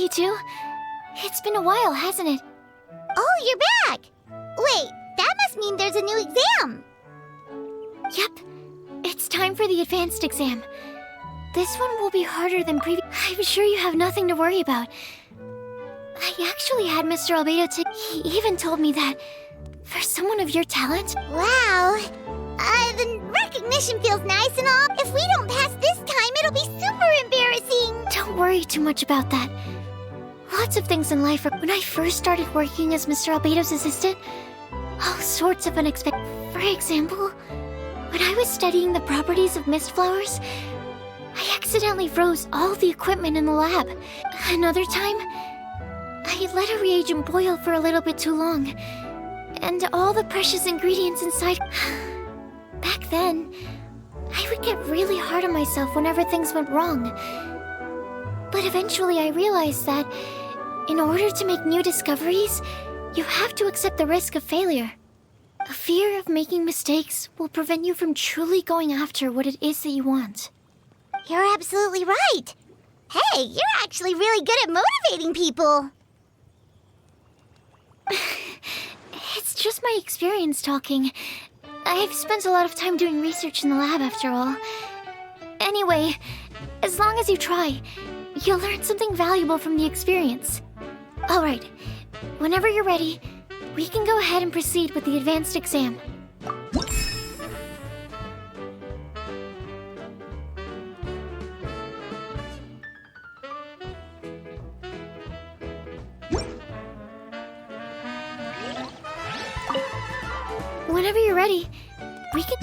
you two. It's been a while, hasn't it? Oh, you're back! Wait, that must mean there's a new exam! Yep. It's time for the advanced exam. This one will be harder than previous. I'm sure you have nothing to worry about. I actually had Mr. Albedo He even told me that for someone of your talent... Wow! The recognition feels nice and all. If we don't pass this time, it'll be super embarrassing! Don't worry too much about that. Lots of things in life are... When I first started working as Mr. Albedo's assistant, all sorts of unexpected... For example, when I was studying the properties of mist flowers, I accidentally froze all the equipment in the lab. Another time, I let a reagent boil for a little bit too long, and all the precious ingredients inside... Back then, I would get really hard on myself whenever things went wrong. But eventually I realized that, in order to make new discoveries, you have to accept the risk of failure. A fear of making mistakes will prevent you from truly going after what it is that you want. You're absolutely right! Hey, you're actually really good at motivating people! It's just my experience talking. I've spent a lot of time doing research in the lab after all. Anyway, as long as you try, you'll learn something valuable from the experience. Alright, whenever you're ready, we can go ahead and proceed with the advanced exam. Whenever you're ready, we can...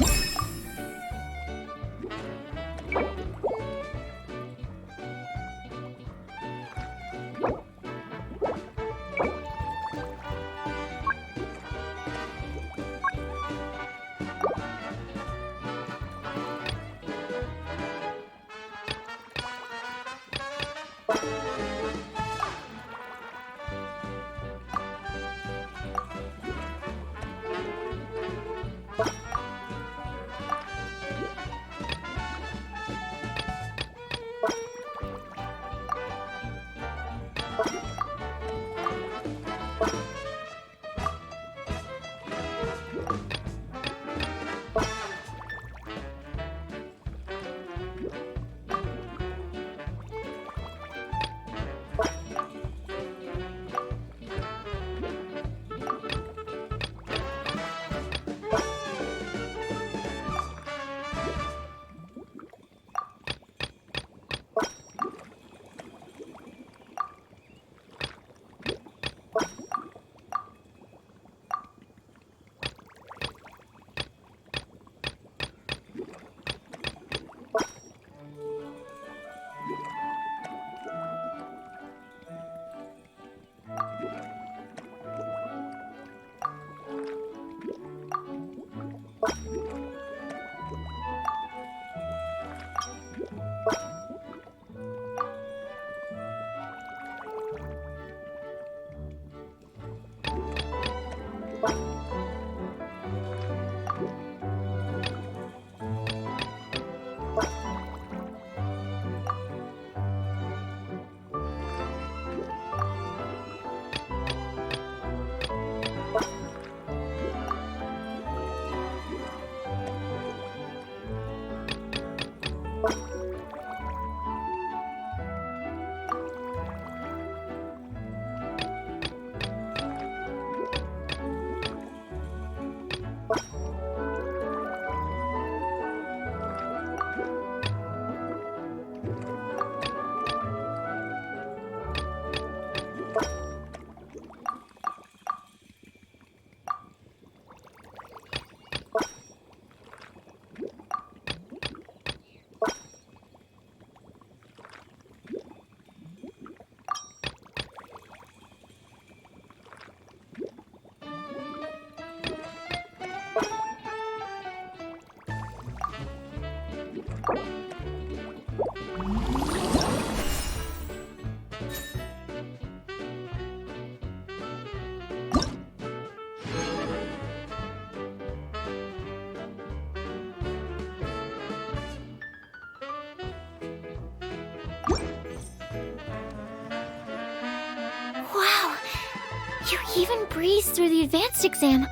You even breezed through the advanced exam.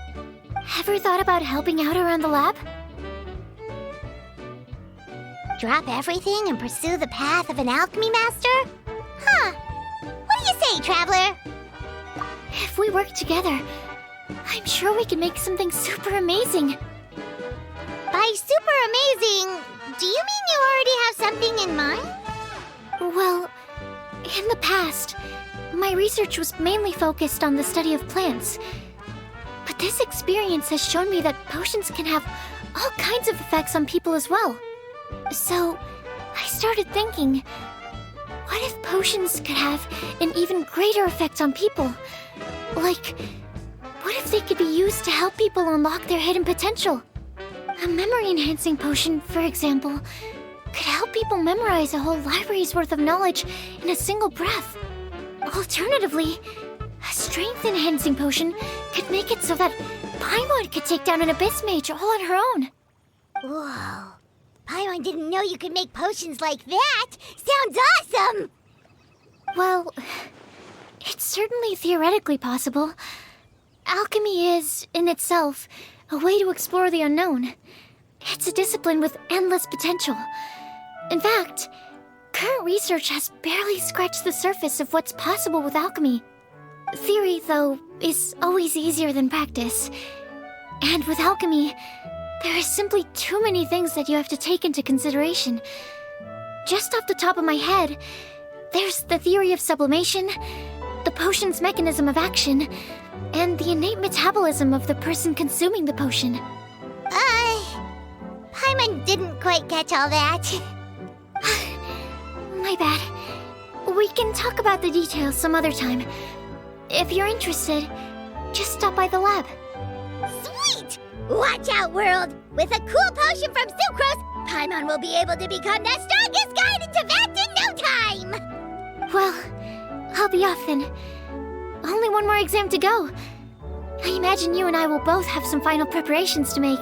Ever thought about helping out around the lab? Drop everything and pursue the path of an alchemy master? Huh. What do you say, traveler? If we work together, I'm sure we can make something super amazing. By super amazing, do you mean you already have something in mind? Well, in the past, my research was mainly focused on the study of plants. But this experience has shown me that potions can have all kinds of effects on people as well. So, I started thinking, what if potions could have an even greater effect on people? Like, what if they could be used to help people unlock their hidden potential? A memory-enhancing potion, for example, could help people memorize a whole library's worth of knowledge in a single breath. Alternatively, a strength-enhancing potion could make it so that Paimon could take down an Abyss Mage all on her own. Whoa. Paimon didn't know you could make potions like that! Sounds awesome! Well, it's certainly theoretically possible. Alchemy is, in itself, a way to explore the unknown. It's a discipline with endless potential. In fact, current research has barely scratched the surface of what's possible with alchemy. Theory, though, is always easier than practice. And with alchemy, there are simply too many things that you have to take into consideration. Just off the top of my head, there's the theory of sublimation, the potion's mechanism of action, and the innate metabolism of the person consuming the potion. Paimon didn't quite catch all that. My bad. We can talk about the details some other time. If you're interested, just stop by the lab. Sweet! Watch out, world! With a cool potion from Sucrose, Paimon will be able to become the strongest guide into Vat in no time! Well, I'll be off then. Only one more exam to go. I imagine you and I will both have some final preparations to make.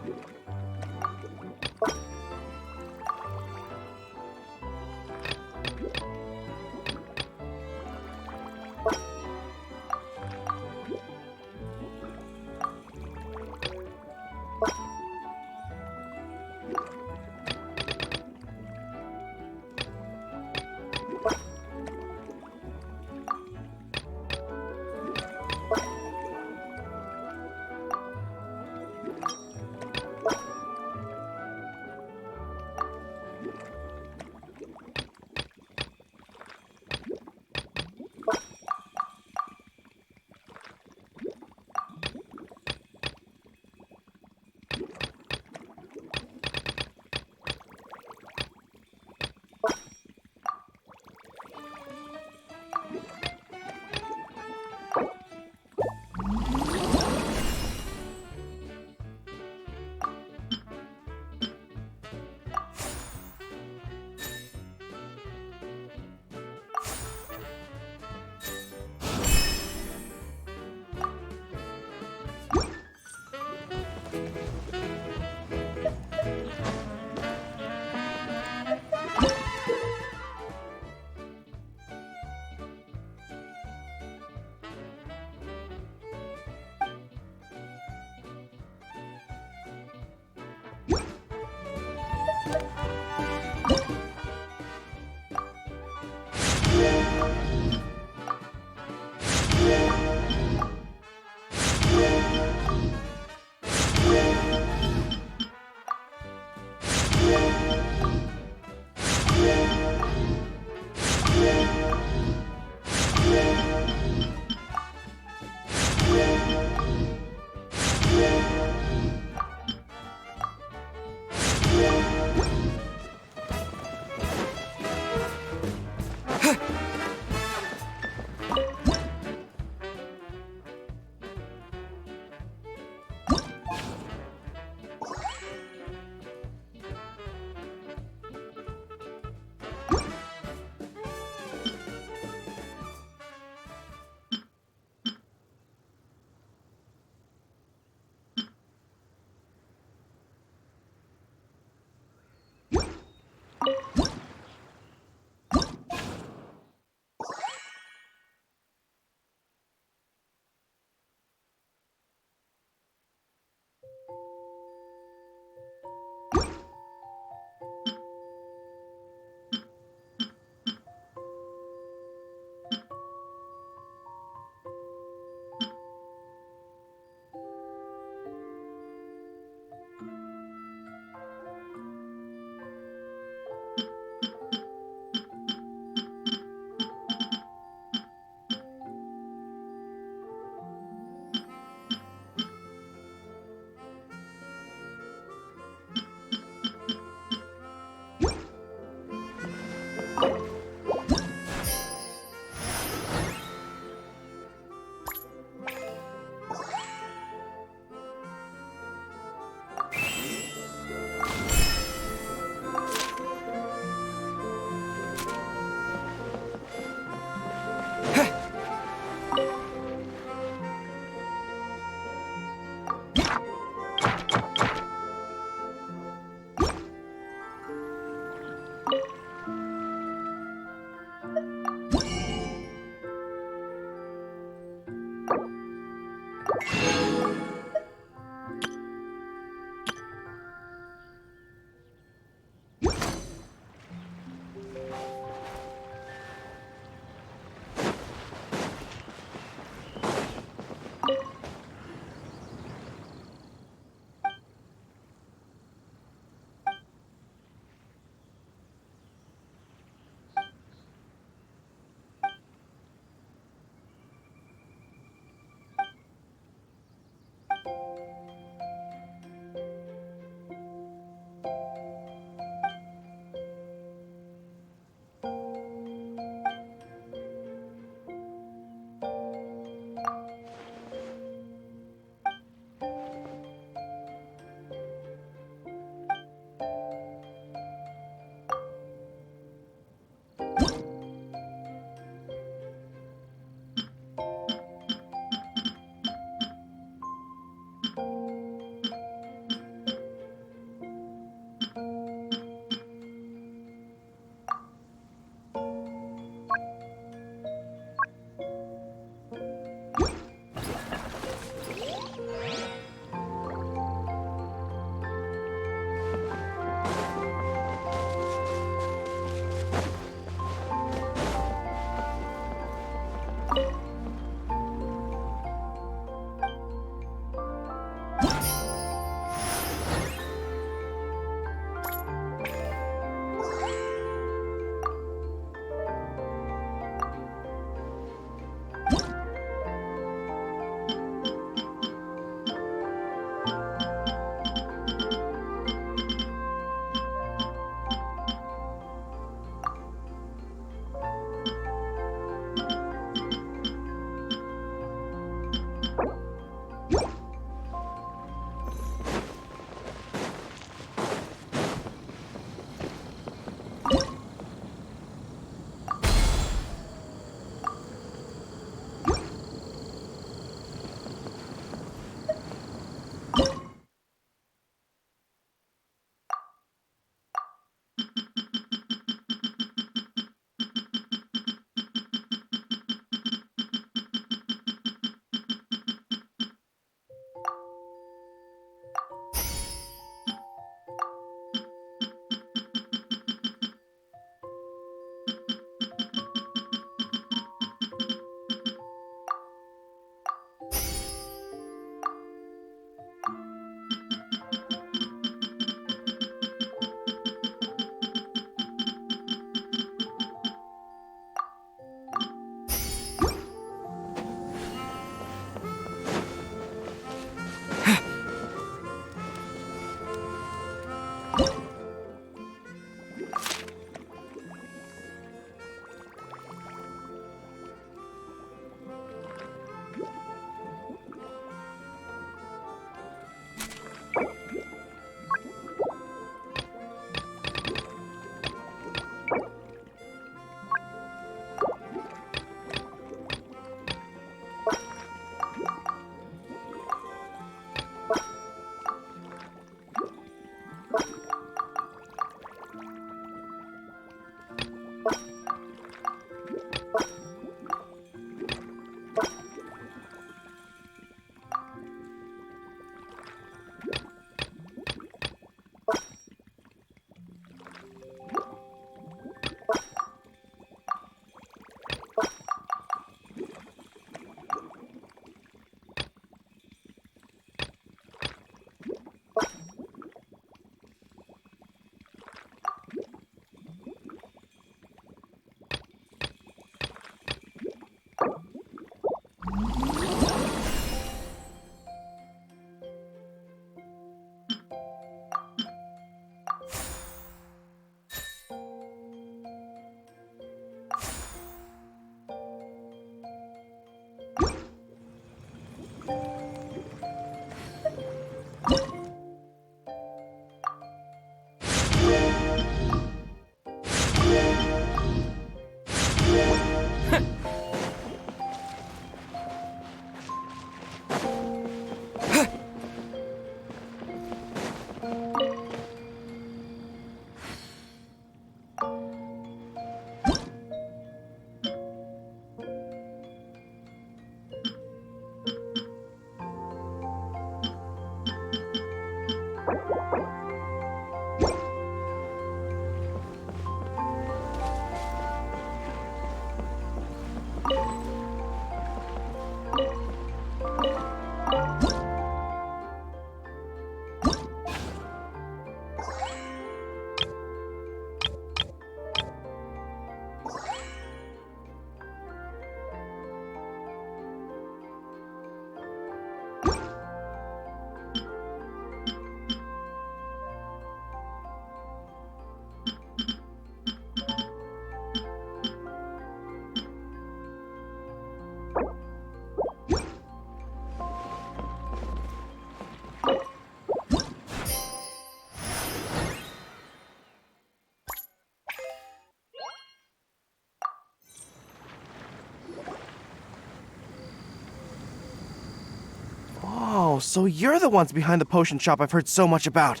so you're the ones behind the potion shop I've heard so much about.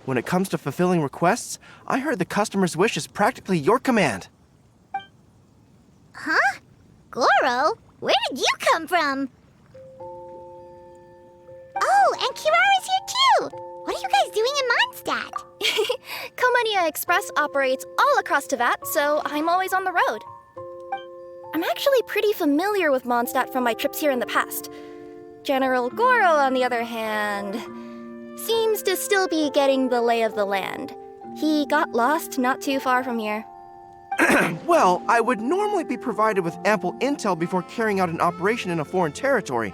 When it comes to fulfilling requests, I heard the customer's wish is practically your command. Huh? Goro? Where did you come from? Oh, and Kirara's here too! What are you guys doing in Mondstadt? Komiya Express operates all across Teyvat, so I'm always on the road. I'm actually pretty familiar with Mondstadt from my trips here in the past. General Goro, on the other hand, seems to still be getting the lay of the land. He got lost not too far from here. Well, I would normally be provided with ample intel before carrying out an operation in a foreign territory.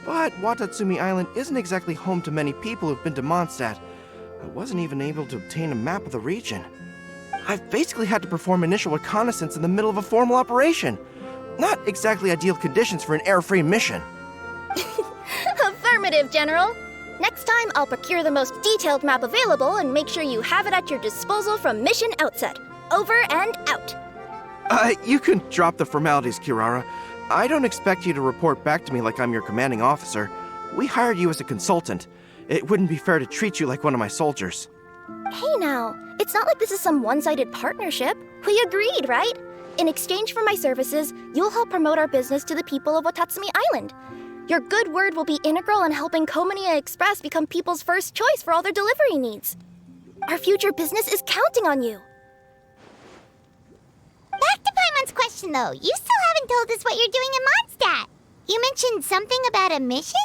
But Watatsumi Island isn't exactly home to many people who've been to Mondstadt. I wasn't even able to obtain a map of the region. I've basically had to perform initial reconnaissance in the middle of a formal operation. Not exactly ideal conditions for an air-free mission. Affirmative, General. Next time, I'll procure the most detailed map available and make sure you have it at your disposal from mission outset. Over and out. You can drop the formalities, Kirara. I don't expect you to report back to me like I'm your commanding officer. We hired you as a consultant. It wouldn't be fair to treat you like one of my soldiers. Hey now, it's not like this is some one-sided partnership. We agreed, right? In exchange for my services, you'll help promote our business to the people of Watatsumi Island. Your good word will be integral in helping Komiya Express become people's first choice for all their delivery needs. Our future business is counting on you. Back to Paimon's question though, you still haven't told us what you're doing in Mondstadt. You mentioned something about a mission?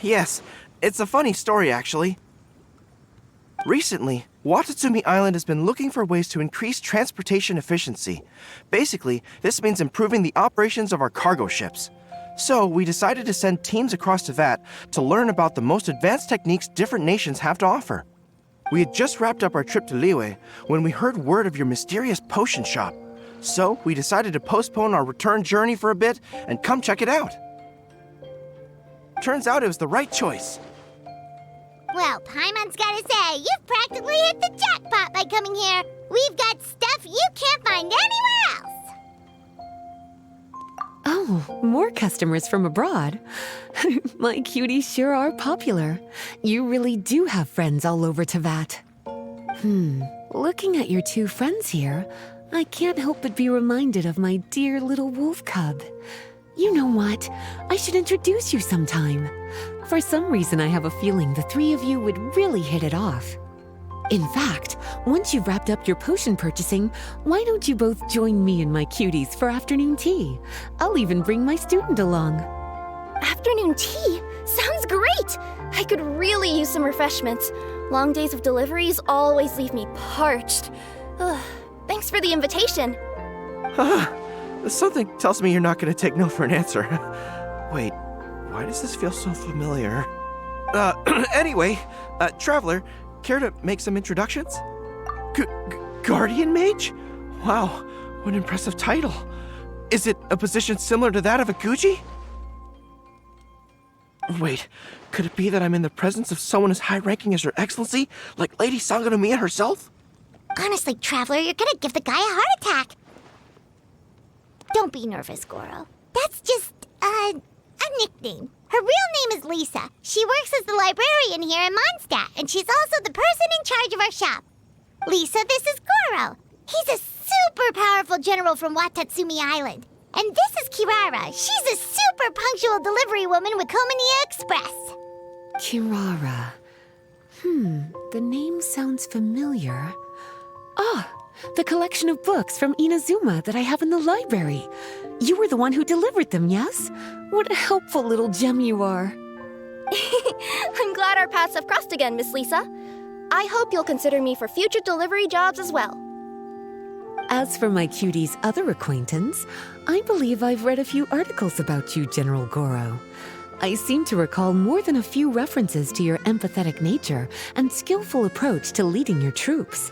Yes. It's a funny story, actually. Recently, Watatsumi Island has been looking for ways to increase transportation efficiency. Basically, this means improving the operations of our cargo ships. So, we decided to send teams across Teyvat to learn about the most advanced techniques different nations have to offer. We had just wrapped up our trip to Liyue when we heard word of your mysterious potion shop. So, we decided to postpone our return journey for a bit and come check it out. Turns out it was the right choice. Well, Paimon's gotta say, you've practically hit the jackpot by coming here. We've got stuff you can't find anywhere else. Oh, more customers from abroad. My cuties sure are popular. You really do have friends all over Teyvat. Looking at your two friends here, I can't help but be reminded of my dear little wolf cub. You know what? I should introduce you sometime. For some reason, I have a feeling the three of you would really hit it off. In fact, once you've wrapped up your potion purchasing, why don't you both join me and my cuties for afternoon tea? I'll even bring my student along. Afternoon tea? Sounds great! I could really use some refreshments. Long days of deliveries always leave me parched. Ugh, thanks for the invitation. Something tells me you're not going to take no for an answer. Wait, why does this feel so familiar? Anyway, Traveler, care to make some introductions? Guardian Mage? Wow, what an impressive title. Is it a position similar to that of a Guji? Wait, could it be that I'm in the presence of someone as high-ranking as Her Excellency, like Lady Sangonomiya herself? Honestly, Traveler, you're gonna give the guy a heart attack. Don't be nervous, Goro. That's just, a nickname. Her real name is Lisa. She works as the librarian here in Mondstadt, and she's also the person in charge of our shop. Lisa, this is Goro. He's a super powerful general from Watatsumi Island. And this is Kirara. She's a super punctual delivery woman with Komiya Express. Kirara. The name sounds familiar. The collection of books from Inazuma that I have in the library. You were the one who delivered them, yes? What a helpful little gem you are. I'm glad our paths have crossed again, Miss Lisa. I hope you'll consider me for future delivery jobs as well. As for my cutie's other acquaintance, I believe I've read a few articles about you, General Goro. I seem to recall more than a few references to your empathetic nature and skillful approach to leading your troops.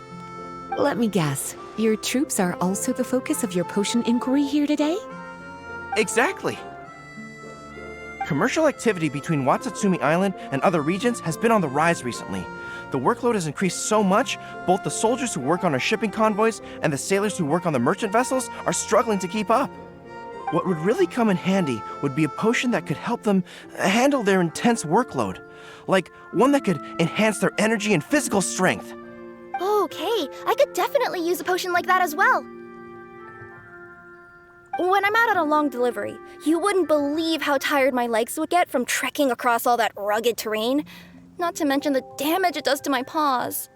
Let me guess, your troops are also the focus of your potion inquiry here today? Exactly. Commercial activity between Watatsumi Island and other regions has been on the rise recently. The workload has increased so much, both the soldiers who work on our shipping convoys and the sailors who work on the merchant vessels are struggling to keep up. What would really come in handy would be a potion that could help them handle their intense workload. Like one that could enhance their energy and physical strength. Okay, I could definitely use a potion like that as well. When I'm out on a long delivery, you wouldn't believe how tired my legs would get from trekking across all that rugged terrain. Not to mention the damage it does to my paws.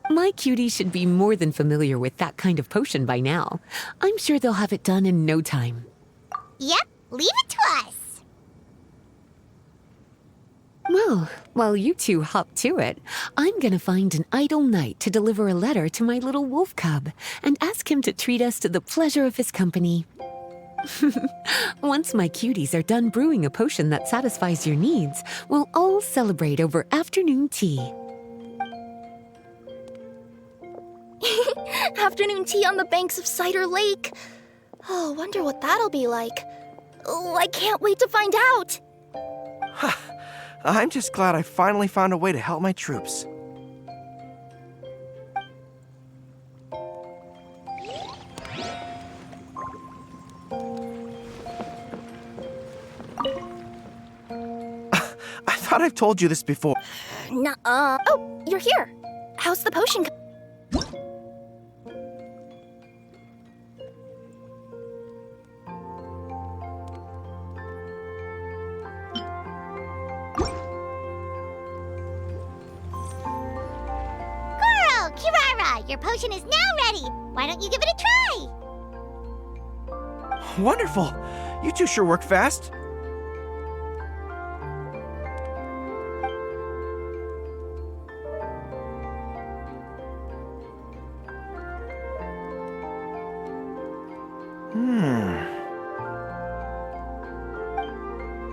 My cutie should be more than familiar with that kind of potion by now. I'm sure they'll have it done in no time. Yep, leave it to us. Well, while you two hop to it, I'm gonna find an idle knight to deliver a letter to my little wolf cub and ask him to treat us to the pleasure of his company. Once my cuties are done brewing a potion that satisfies your needs, we'll all celebrate over afternoon tea. Afternoon tea on the banks of Cider Lake. Oh, wonder what that'll be like. Oh, I can't wait to find out. I'm just glad I finally found a way to help my troops. I thought I've told you this before. Nuh-uh. Oh, you're here. How's the potion? Goro, Kirara, your potion is now ready. Why don't you give it a try? Wonderful! You two sure work fast.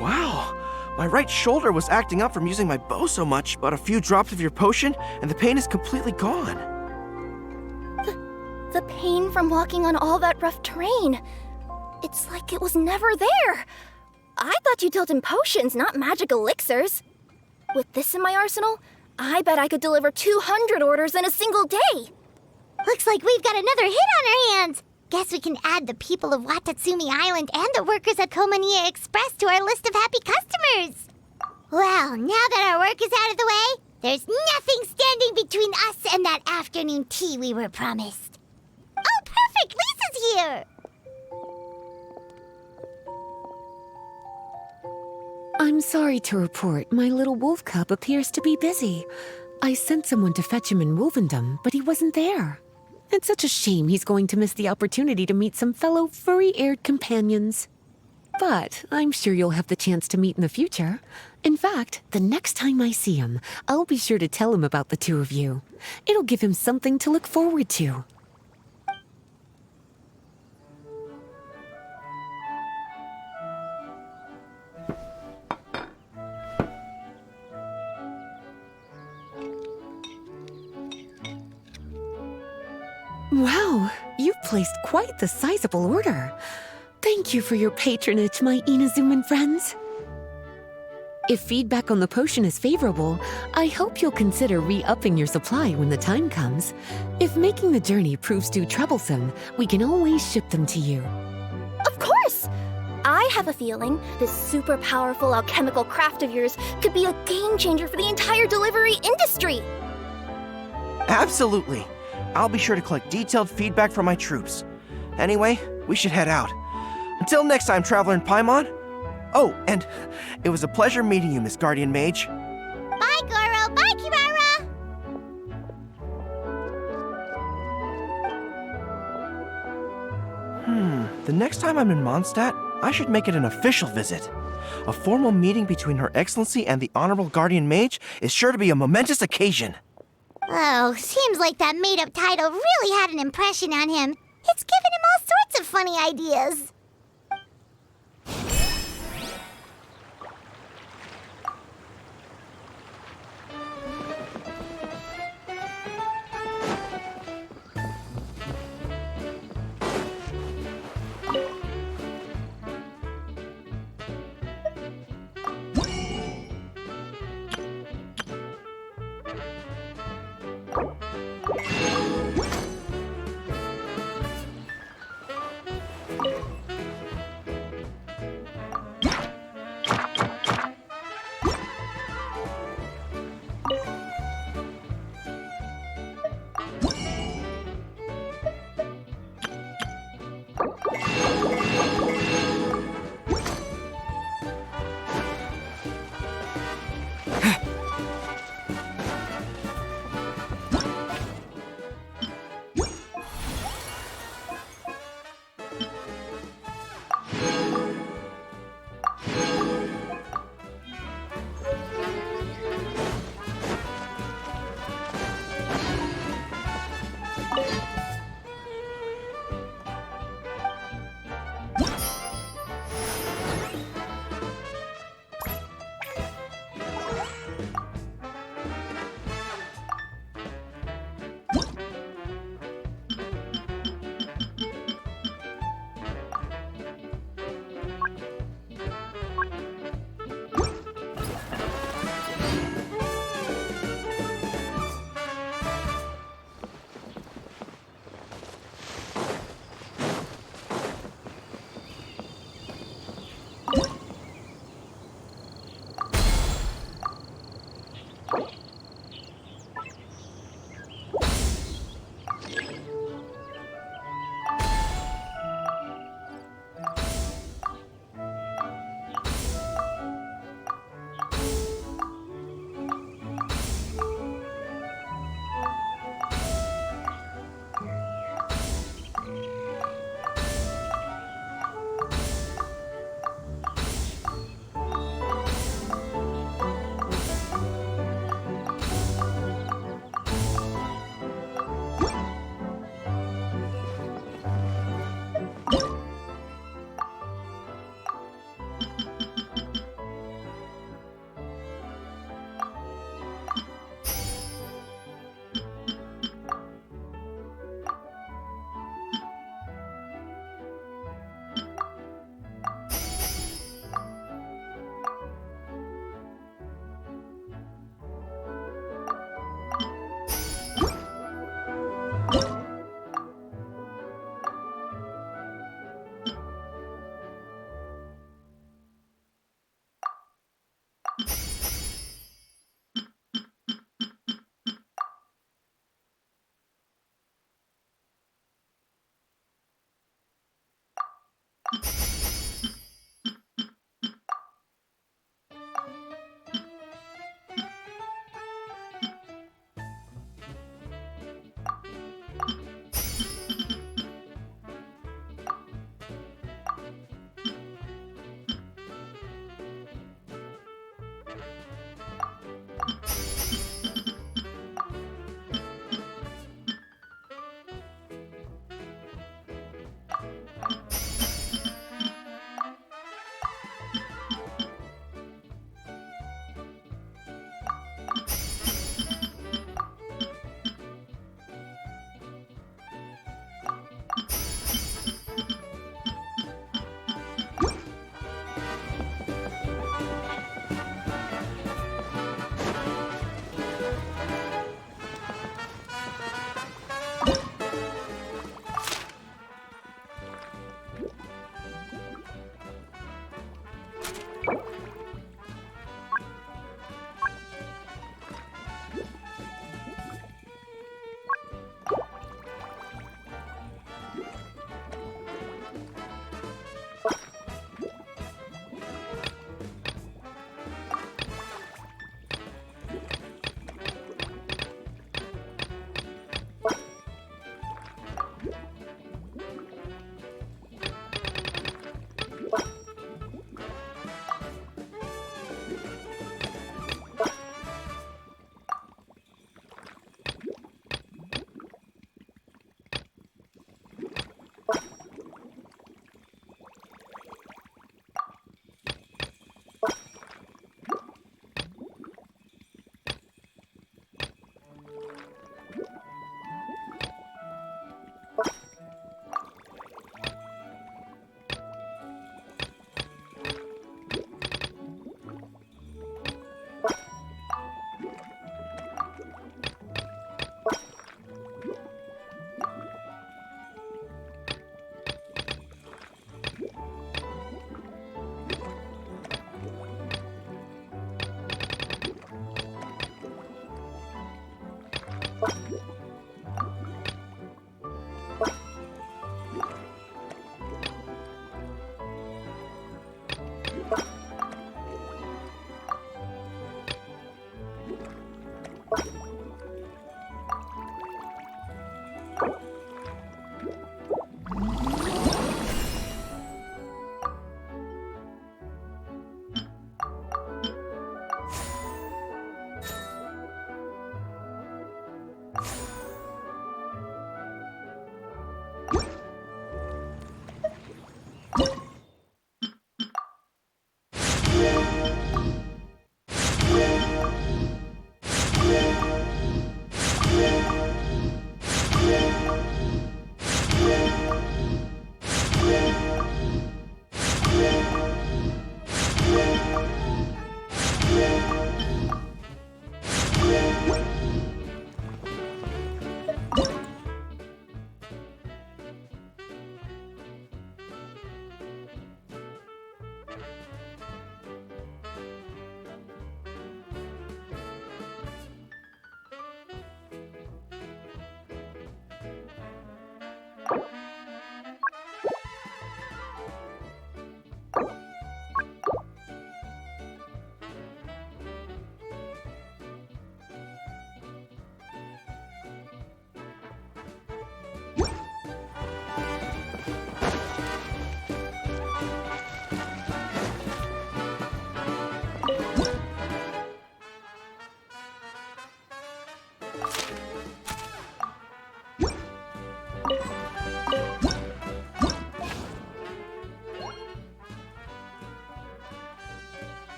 Wow, my right shoulder was acting up from using my bow so much, but a few drops of your potion and the pain is completely gone. The pain from walking on all that rough terrain. It's like it was never there. I thought you dealt in potions, not magic elixirs. With this in my arsenal, I bet I could deliver 200 orders in a single day. Looks like we've got another hit on our hands. Guess we can add the people of Watatsumi Island and the workers at Komiya Express to our list of happy customers. Well, now that our work is out of the way, there's nothing standing between us and that afternoon tea we were promised. Oh, perfect! Lisa's here! I'm sorry to report my little wolf cub appears to be busy. I sent someone to fetch him in Wolvendom, but he wasn't there. It's such a shame he's going to miss the opportunity to meet some fellow furry-eared companions. But I'm sure you'll have the chance to meet in the future. In fact, the next time I see him, I'll be sure to tell him about the two of you. It'll give him something to look forward to. Wow, you've placed quite the sizable order. Thank you for your patronage, my Inazuman friends. If feedback on the potion is favorable, I hope you'll consider re-upping your supply when the time comes. If making the journey proves too troublesome, we can always ship them to you. Of course! I have a feeling this super powerful alchemical craft of yours could be a game changer for the entire delivery industry. Absolutely. I'll be sure to collect detailed feedback from my troops. Anyway, we should head out. Until next time, Traveler in Paimon. Oh, and it was a pleasure meeting you, Miss Guardian Mage. Bye, Goro! Bye, Kirara! The next time I'm in Mondstadt, I should make it an official visit. A formal meeting between Her Excellency and the Honorable Guardian Mage is sure to be a momentous occasion. Oh, seems like that made-up title really had an impression on him. It's given him all sorts of funny ideas.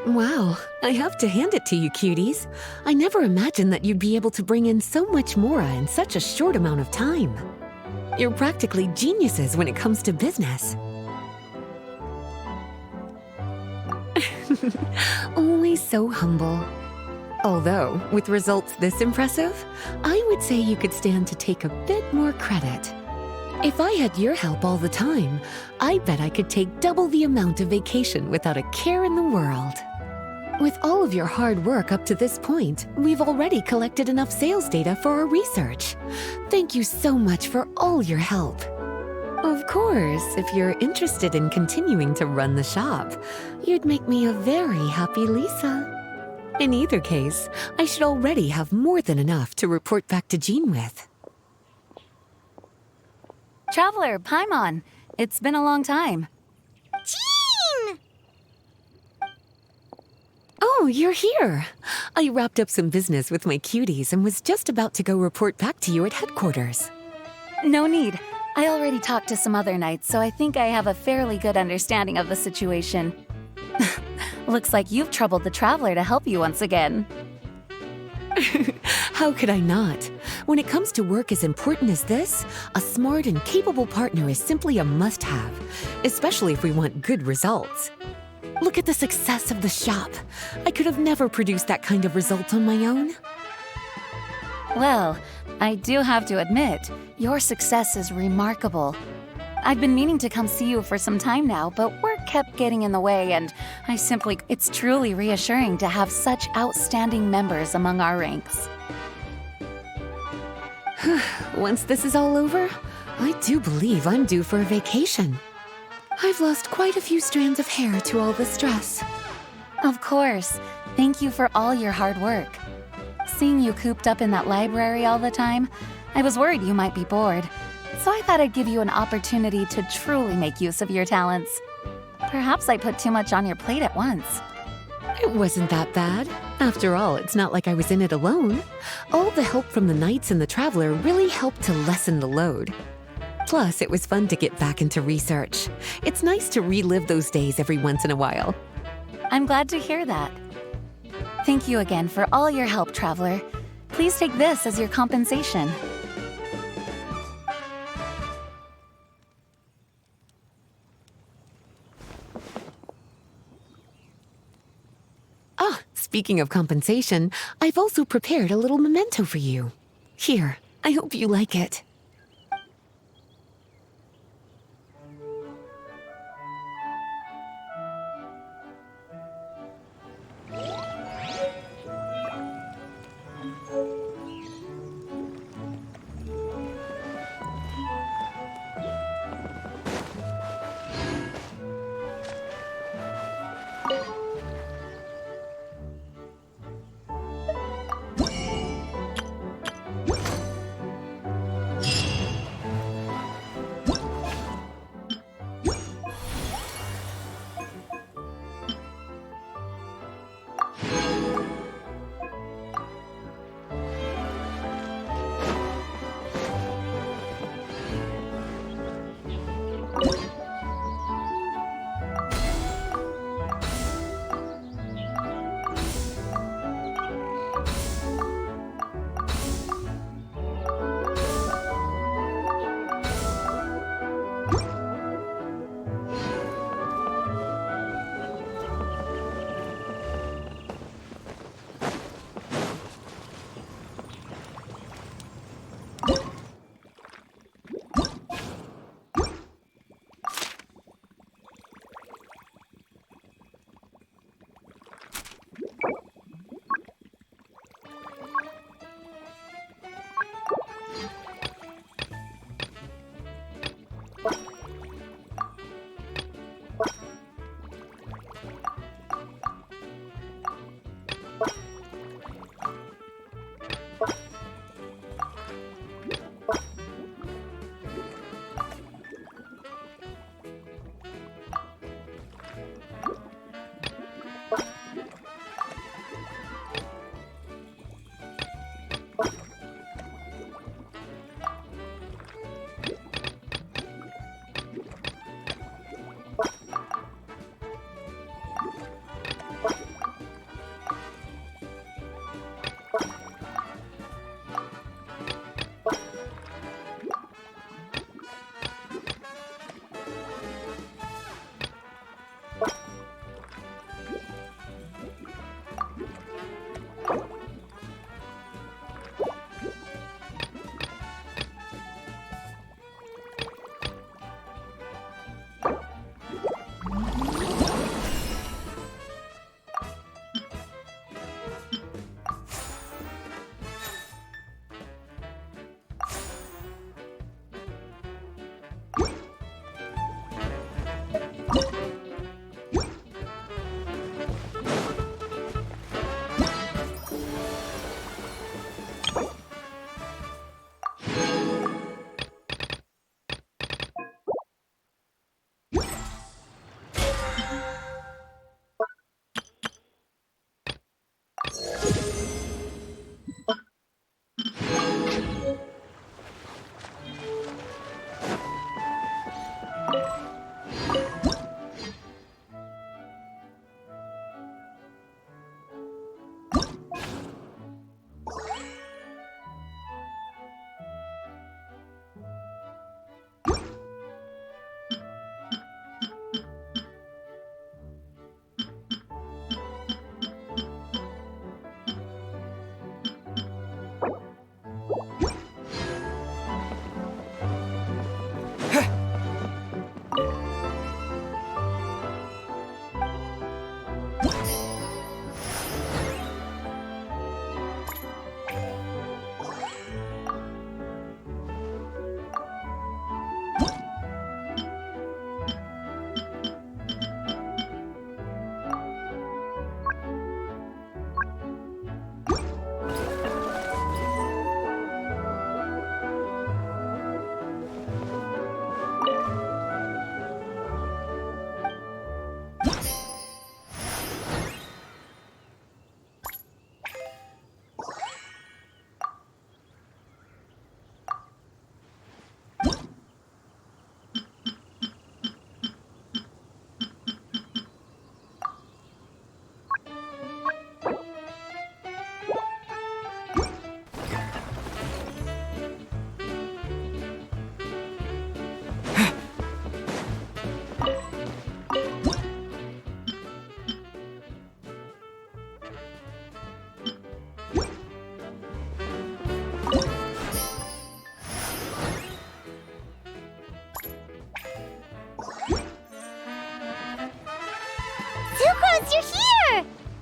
Wow, I have to hand it to you, cuties. I never imagined that you'd be able to bring in so much mora in such a short amount of time. You're practically geniuses when it comes to business. Always so humble. Although, with results this impressive, I would say you could stand to take a bit more credit. If I had your help all the time, I bet I could take double the amount of vacation without a care in the world. With all of your hard work up to this point, we've already collected enough sales data for our research. Thank you so much for all your help. Of course, if you're interested in continuing to run the shop, you'd make me a very happy Lisa. In either case, I should already have more than enough to report back to Jean with. Traveler, Paimon, it's been a long time. Jean! Oh, you're here. I wrapped up some business with my cuties and was just about to go report back to you at headquarters. No need. I already talked to some other knights, so I think I have a fairly good understanding of the situation. Looks like you've troubled the Traveler to help you once again. How could I not? When it comes to work as important as this, a smart and capable partner is simply a must-have, especially if we want good results. Look at the success of the shop. I could have never produced that kind of result on my own. Well, I do have to admit, your success is remarkable. I've been meaning to come see you for some time now, but work kept getting in the way, and it's truly reassuring to have such outstanding members among our ranks. Once this is all over, I do believe I'm due for a vacation. I've lost quite a few strands of hair to all the stress. Of course. Thank you for all your hard work. Seeing you cooped up in that library all the time, I was worried you might be bored. So I thought I'd give you an opportunity to truly make use of your talents. Perhaps I put too much on your plate at once. It wasn't that bad. After all, it's not like I was in it alone. All the help from the knights and the traveler really helped to lessen the load. Plus, it was fun to get back into research. It's nice to relive those days every once in a while. I'm glad to hear that. Thank you again for all your help, Traveler. Please take this as your compensation. Ah, speaking of compensation, I've also prepared a little memento for you. Here, I hope you like it.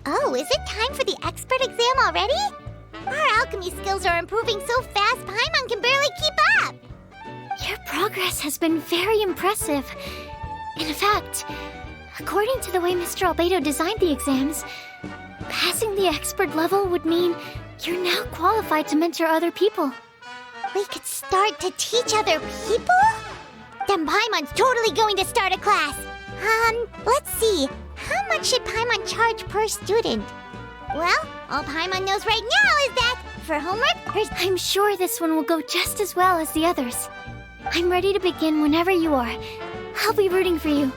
Oh, is it time for the expert exam already? Our alchemy skills are improving so fast, Paimon can barely keep up. Your progress has been very impressive. In fact, according to the way Mr. Albedo designed the exams, passing the expert level would mean you're now qualified to mentor other people. We could start to teach other people? Then Paimon's totally going to start a class. Let's see. How much should Paimon charge per student? Well, all Paimon knows right now is that for homework, I'm sure this one will go just as well as the others. I'm ready to begin whenever you are. I'll be rooting for you.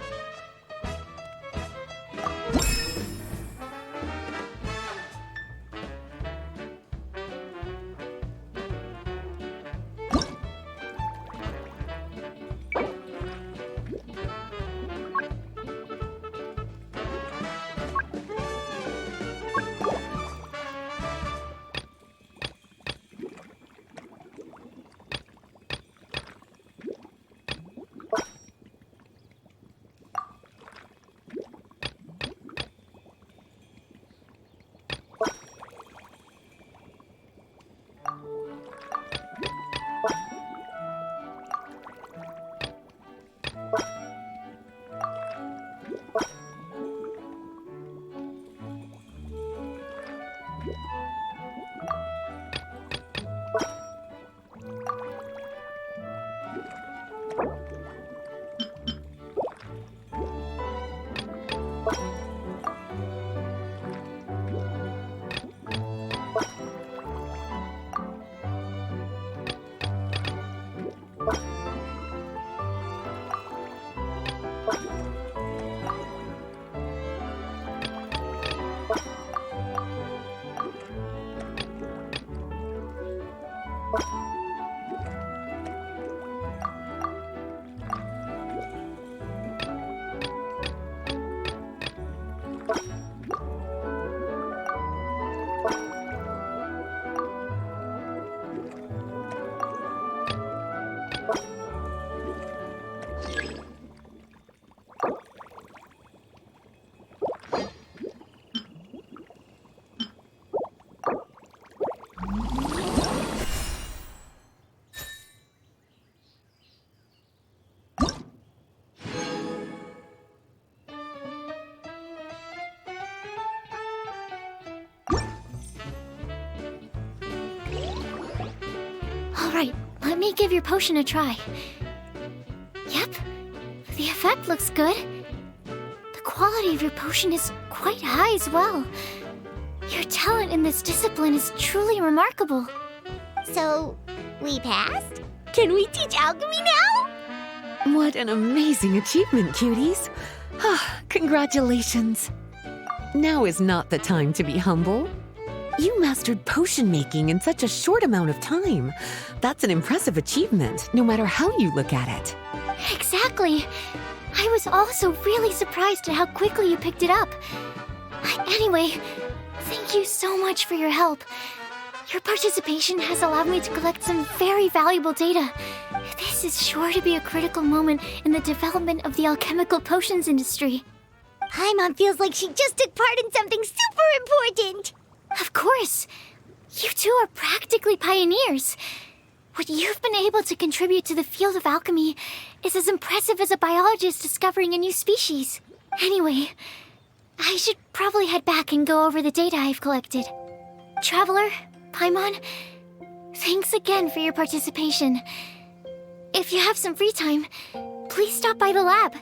Alright, let me give your potion a try. Yep, the effect looks good. The quality of your potion is quite high as well. Your talent in this discipline is truly remarkable. So, we passed? Can we teach alchemy now? What an amazing achievement, cuties. Congratulations. Now is not the time to be humble. You mastered potion making in such a short amount of time. That's an impressive achievement, no matter how you look at it. Exactly. I was also really surprised at how quickly you picked it up. Anyway, thank you so much for your help. Your participation has allowed me to collect some very valuable data. This is sure to be a critical moment in the development of the alchemical potions industry. Paimon feels like she just took part in something super important. Of course. You two are practically pioneers. What you've been able to contribute to the field of alchemy is as impressive as a biologist discovering a new species. Anyway, I should probably head back and go over the data I've collected. Traveler, Paimon, thanks again for your participation. If you have some free time, please stop by the lab.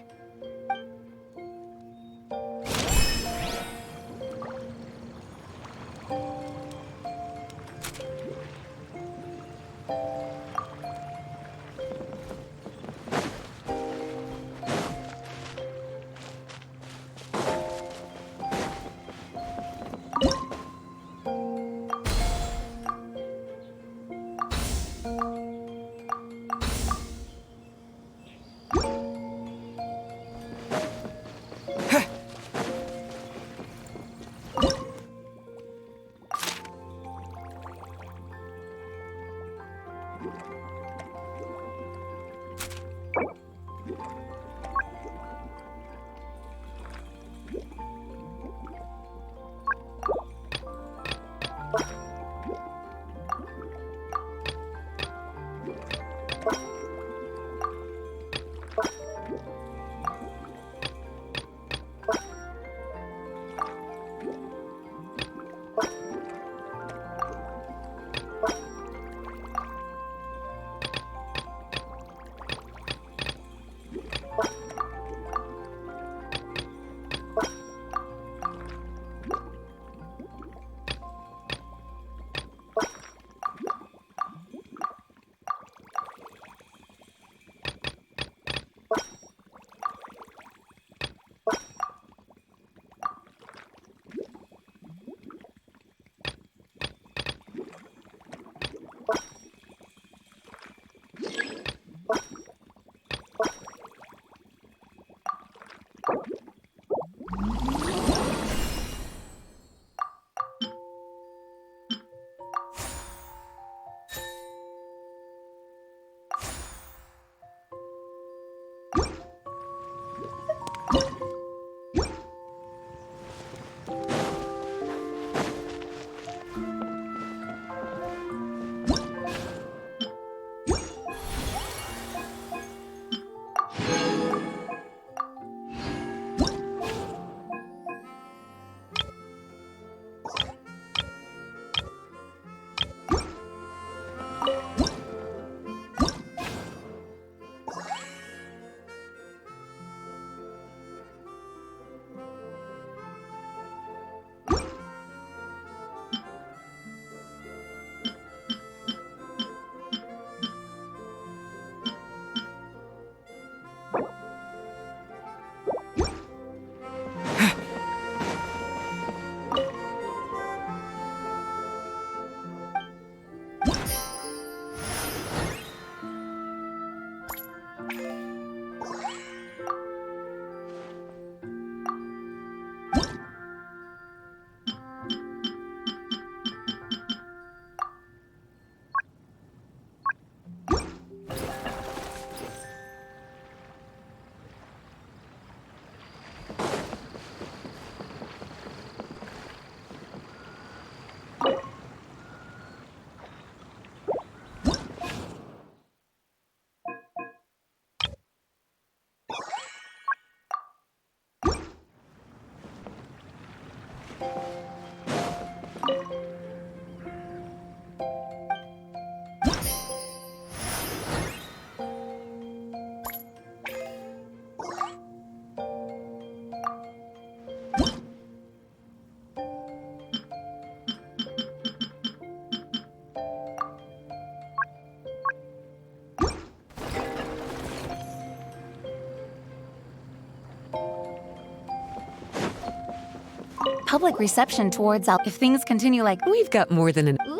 Public reception towards if things continue like We've got more than an. Ooh,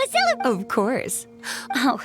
a celebration! Of course. oh,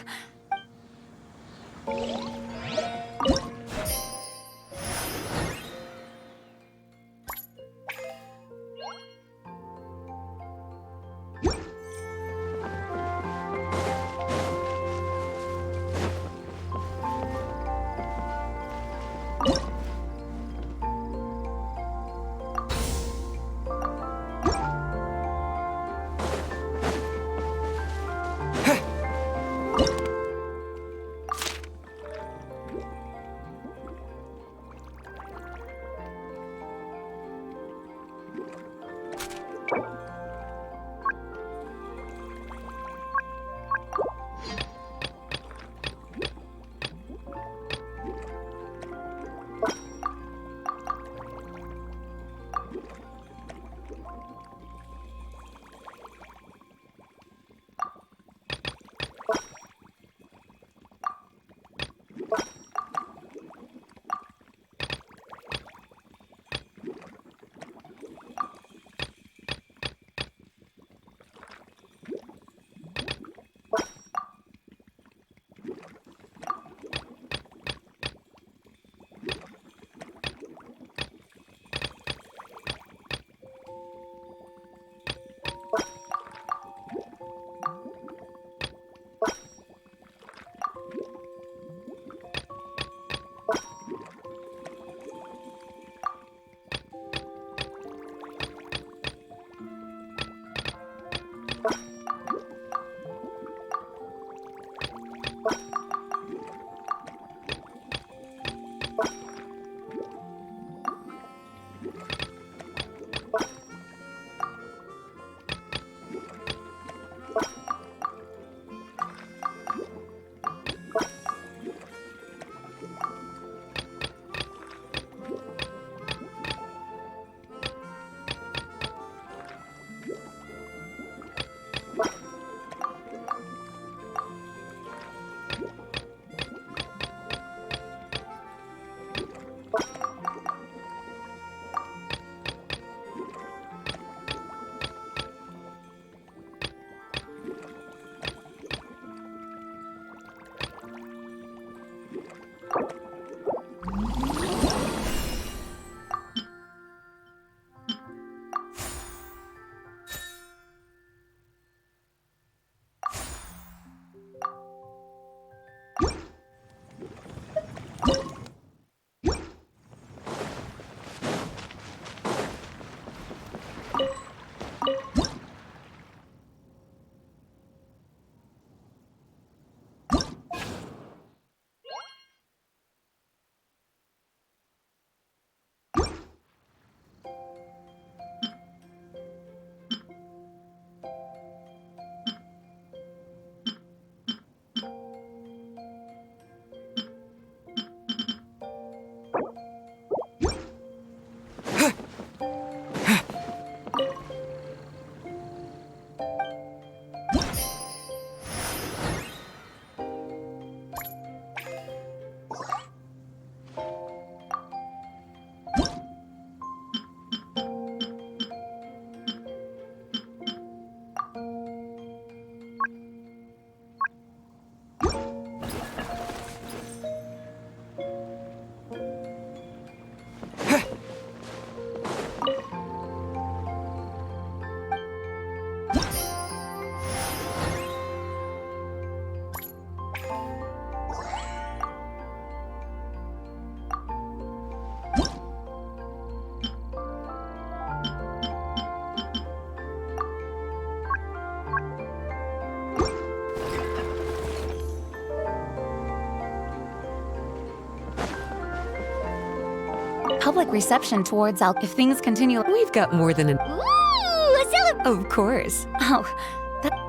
public reception towards if things continue. We've got more than an. Ooh, a celebration! Of course. Oh, that.